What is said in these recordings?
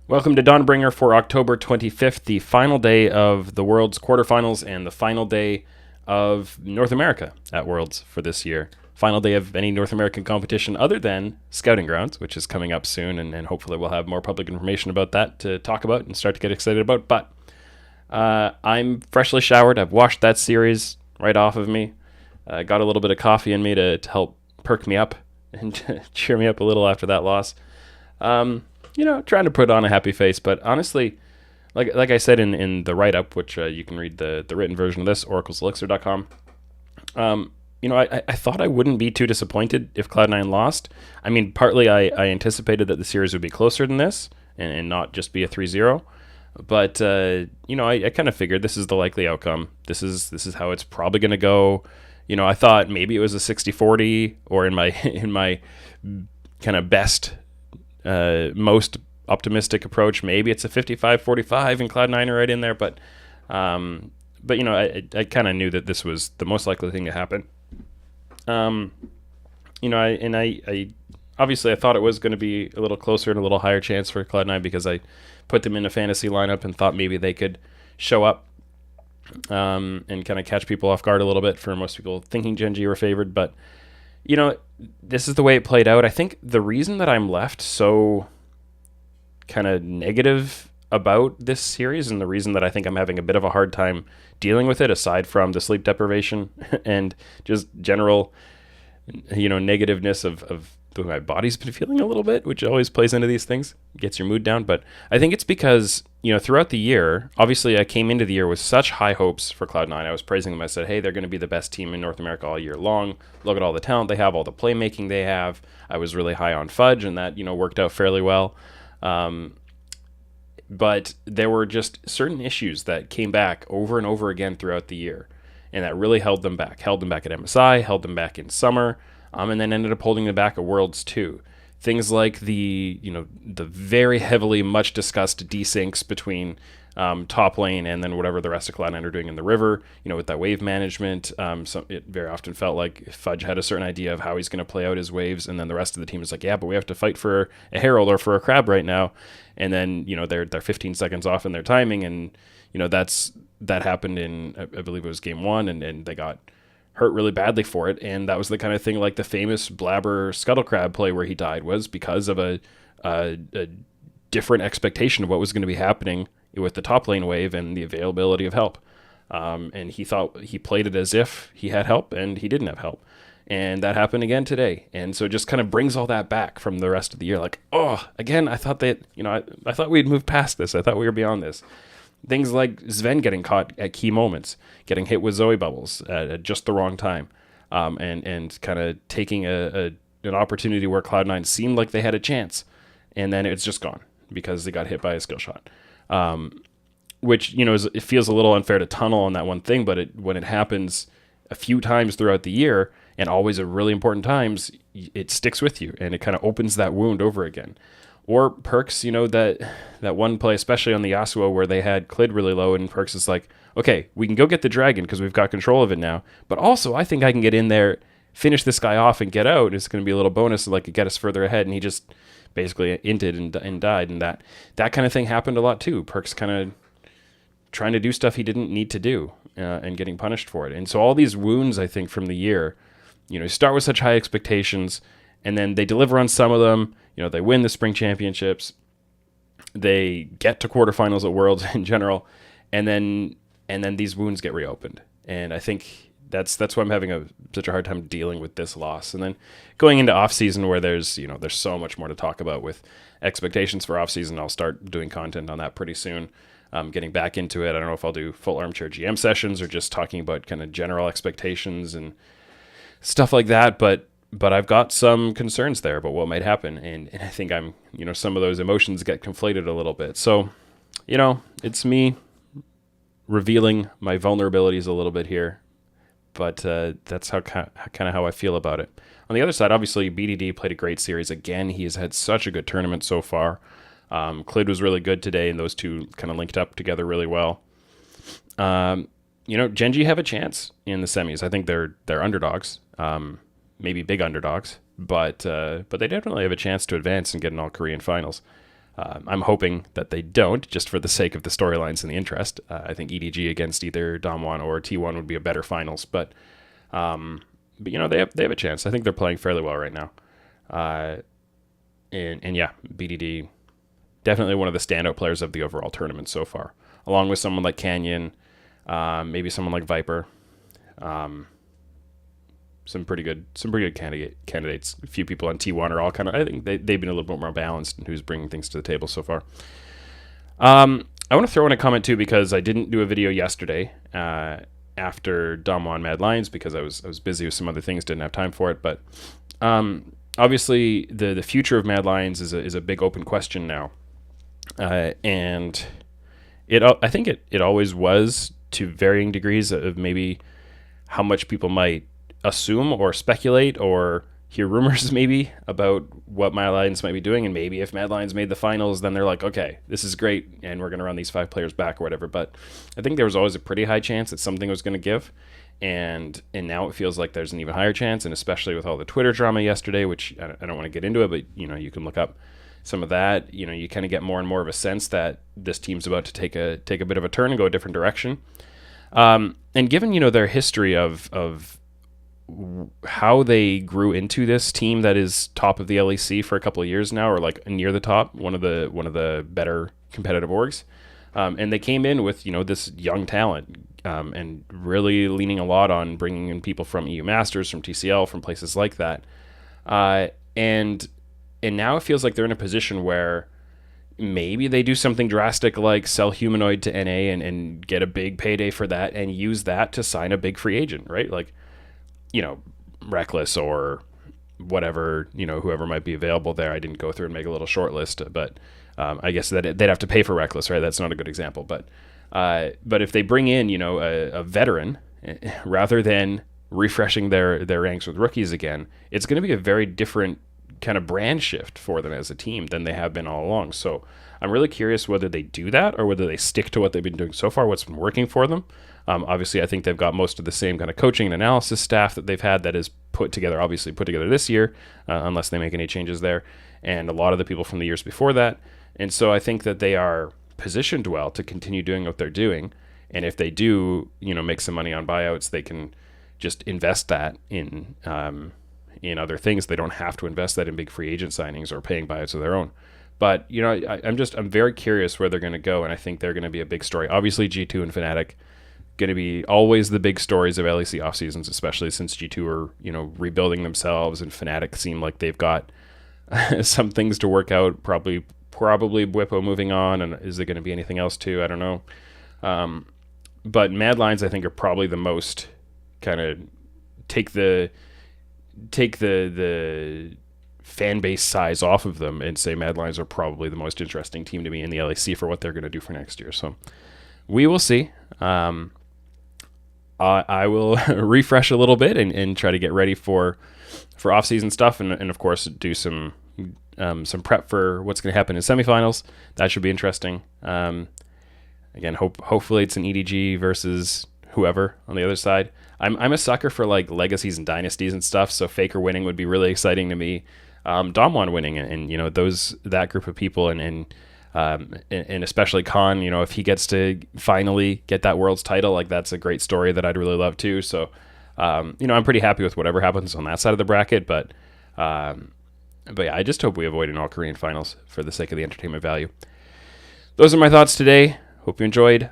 Welcome to Dawnbringer for October 25th, the final day of the Worlds quarterfinals and the final day of North America at Worlds for this year. Final day of any North American competition other than Scouting Grounds, which is coming up soon, and hopefully we'll have more public information about that to talk about and start to get excited about. But I'm freshly showered. I've washed that series right off of me. Got a little bit of coffee in me to help perk me up and cheer me up a little after that loss. Trying to put on a happy face, but honestly, like I said in the write-up, which you can read the written version of this, oracle.elixir.com, I thought I wouldn't be too disappointed if Cloud9 lost. I mean, partly I anticipated that the series would be closer than this and not just be a 3-0. But, I kind of figured this is the likely outcome. This is how it's probably going to go. I thought maybe it was a 60-40, or in my kind of best, most optimistic approach, maybe it's a 55-45 and Cloud9 are right in there. But I kind of knew that this was the most likely thing to happen. I obviously I thought it was going to be a little closer and a little higher chance for Cloud9 because I put them in a fantasy lineup and thought maybe they could show up and kind of catch people off guard a little bit, for most people thinking Gen.G were favored. But, this is the way it played out. I think the reason that I'm left so kind of negative about this series, and the reason that I think I'm having a bit of a hard time dealing with it, aside from the sleep deprivation and just general, negativeness of the way my body's been feeling a little bit, which always plays into these things, gets your mood down. But I think it's because, throughout the year, obviously I came into the year with such high hopes for Cloud9. I was praising them. I said, hey, they're going to be the best team in North America all year long. Look at all the talent they have, all the playmaking they have. I was really high on Fudge, and that, worked out fairly well. But there were just certain issues that came back over and over again throughout the year, and that really held them back. Held them back at MSI, held them back in summer, and then ended up holding them back at Worlds too. Things like the very heavily much discussed desyncs between top lane and then whatever the rest of Cloud9 are doing in the river, with that wave management. It very often felt like Fudge had a certain idea of how he's going to play out his waves, and then the rest of the team is like, yeah, but we have to fight for a Herald or for a Crab right now. And then, they're 15 seconds off in their timing, and, that happened in, I believe it was game 1, and they got hurt really badly for it. And that was the kind of thing like the famous Blabber Scuttle Crab play where he died was because of a different expectation of what was going to be happening with the top lane wave and the availability of help. And he thought he played it as if he had help, and he didn't have help. And that happened again today. And so it just kind of brings all that back from the rest of the year. Like, again, I thought that, I thought we'd moved past this. I thought we were beyond this. Things like Sven getting caught at key moments, getting hit with Zoe bubbles at just the wrong time, and kind of taking an opportunity where Cloud9 seemed like they had a chance, and then it's just gone because they got hit by a skill shot. Which, it feels a little unfair to tunnel on that one thing, but when it happens a few times throughout the year, and always at really important times, it sticks with you, and it kind of opens that wound over again. Or Perks, that one play, especially on the Yasuo, where they had Clid really low, and Perks is like, okay, we can go get the dragon because we've got control of it now, but also I think I can get in there, finish this guy off, and get out. It's going to be a little bonus to get us further ahead, and he just basically inted and died, and that kind of thing happened a lot too. Perks kind of trying to do stuff he didn't need to do, and getting punished for it. And so all these wounds, I think, from the year, start with such high expectations, and then they deliver on some of them. They win the spring championships, they get to quarterfinals at Worlds in general, and then these wounds get reopened. And I think that's why I'm having such a hard time dealing with this loss. And then going into off season, where there's so much more to talk about with expectations for off season. I'll start doing content on that pretty soon. Getting back into it. I don't know if I'll do full armchair GM sessions or just talking about kind of general expectations and stuff like that. But I've got some concerns there about what might happen. And I think I'm, some of those emotions get conflated a little bit. So, it's me revealing my vulnerabilities a little bit here. But that's kind of how I feel about it. On the other side, obviously, BDD played a great series. Again, he has had such a good tournament so far. Clid was really good today, and those two kind of linked up together really well. Gen.G have a chance in the semis. I think they're underdogs. Maybe big underdogs, but they definitely have a chance to advance and get an all-Korean finals. I'm hoping that they don't, just for the sake of the storylines and the interest. I think EDG against either Dom1 or T1 would be a better finals, but they have a chance. I think they're playing fairly well right now. And yeah, BDD, definitely one of the standout players of the overall tournament so far, along with someone like Canyon, maybe someone like Viper. Some pretty good candidates. A few people on T1 are all kind of, I think they've been a little bit more balanced in who's bringing things to the table so far. I want to throw in a comment too, because I didn't do a video yesterday after Dom1 Mad Lions because I was busy with some other things, didn't have time for it. But obviously the future of Mad Lions is a big open question now, and I think it always was, to varying degrees of maybe how much people might assume or speculate or hear rumors maybe about what Mad Lions might be doing, and maybe if Mad Lions made the finals, then they're like, okay, this is great, and we're going to run these 5 players back or whatever. But I think there was always a pretty high chance that something was going to give, and now it feels like there's an even higher chance, and especially with all the Twitter drama yesterday, which I don't want to get into it, but you can look up some of that. You kind of get more and more of a sense that this team's about to take a bit of a turn and go a different direction. And given their history of how they grew into this team that is top of the LEC for a couple of years now, or like near the top, one of the better competitive orgs, and they came in with this young talent, and really leaning a lot on bringing in people from EU Masters, from TCL, from places like that, and now it feels like they're in a position where maybe they do something drastic like sell Humanoid to NA and get a big payday for that and use that to sign a big free agent, right? Like, Reckless or whatever, whoever might be available there. I didn't go through and make a little short list, but I guess that they'd have to pay for Reckless, right? That's not a good example. But if they bring in, a veteran rather than refreshing their ranks with rookies again, it's going to be a very different kind of brand shift for them as a team than they have been all along. So I'm really curious whether they do that or whether they stick to what they've been doing so far, what's been working for them. Obviously, I think they've got most of the same kind of coaching and analysis staff that they've had that is put together this year, unless they make any changes there, and a lot of the people from the years before that. And so I think that they are positioned well to continue doing what they're doing. And if they do, make some money on buyouts, they can just invest that in other things. They don't have to invest that in big free agent signings or paying buyouts of their own. But I'm very curious where they're going to go, and I think they're going to be a big story. Obviously, G2 and Fnatic going to be always the big stories of LEC off seasons, especially since G2 are rebuilding themselves, and Fnatic seem like they've got some things to work out. Probably Bwipo moving on, and is there going to be anything else too? I don't know. But Mad Lions, I think, are probably the most kind of take the fan base size off of them and say Mad Lions are probably the most interesting team to me in the LEC for what they're going to do for next year. So we will see. I will refresh a little bit and try to get ready for off-season stuff, and of course do some prep for what's going to happen in semifinals. That should be interesting. Again, hopefully it's an EDG versus whoever on the other side. I'm a sucker for like legacies and dynasties and stuff, so Faker winning would be really exciting to me. Dom1 winning, and that group of people, and especially Khan, if he gets to finally get that world's title, like that's a great story that I'd really love too. So, I'm pretty happy with whatever happens on that side of the bracket, but yeah, I just hope we avoid an all Korean finals for the sake of the entertainment value. Those are my thoughts today. Hope you enjoyed.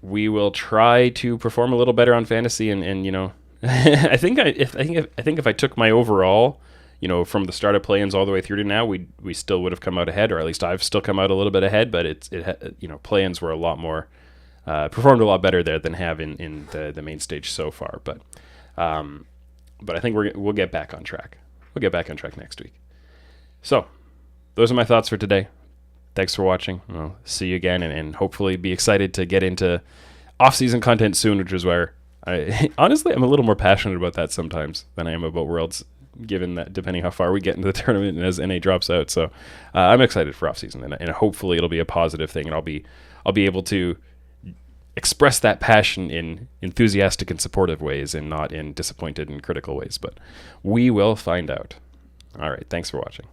We will try to perform a little better on fantasy, and I think if I took my overall, from the start of play-ins all the way through to now, we still would have come out ahead, or at least I've still come out a little bit ahead. But play-ins were a lot more performed a lot better there than have in the main stage so far. But I think we'll get back on track. We'll get back on track next week. So those are my thoughts for today. Thanks for watching. I'll see you again, and hopefully be excited to get into off-season content soon, which is where honestly, I'm a little more passionate about that sometimes than I am about Worlds, given that depending how far we get into the tournament and as NA drops out. So I'm excited for off-season, and hopefully it'll be a positive thing, and I'll be able to express that passion in enthusiastic and supportive ways and not in disappointed and critical ways. But we will find out. All right, thanks for watching.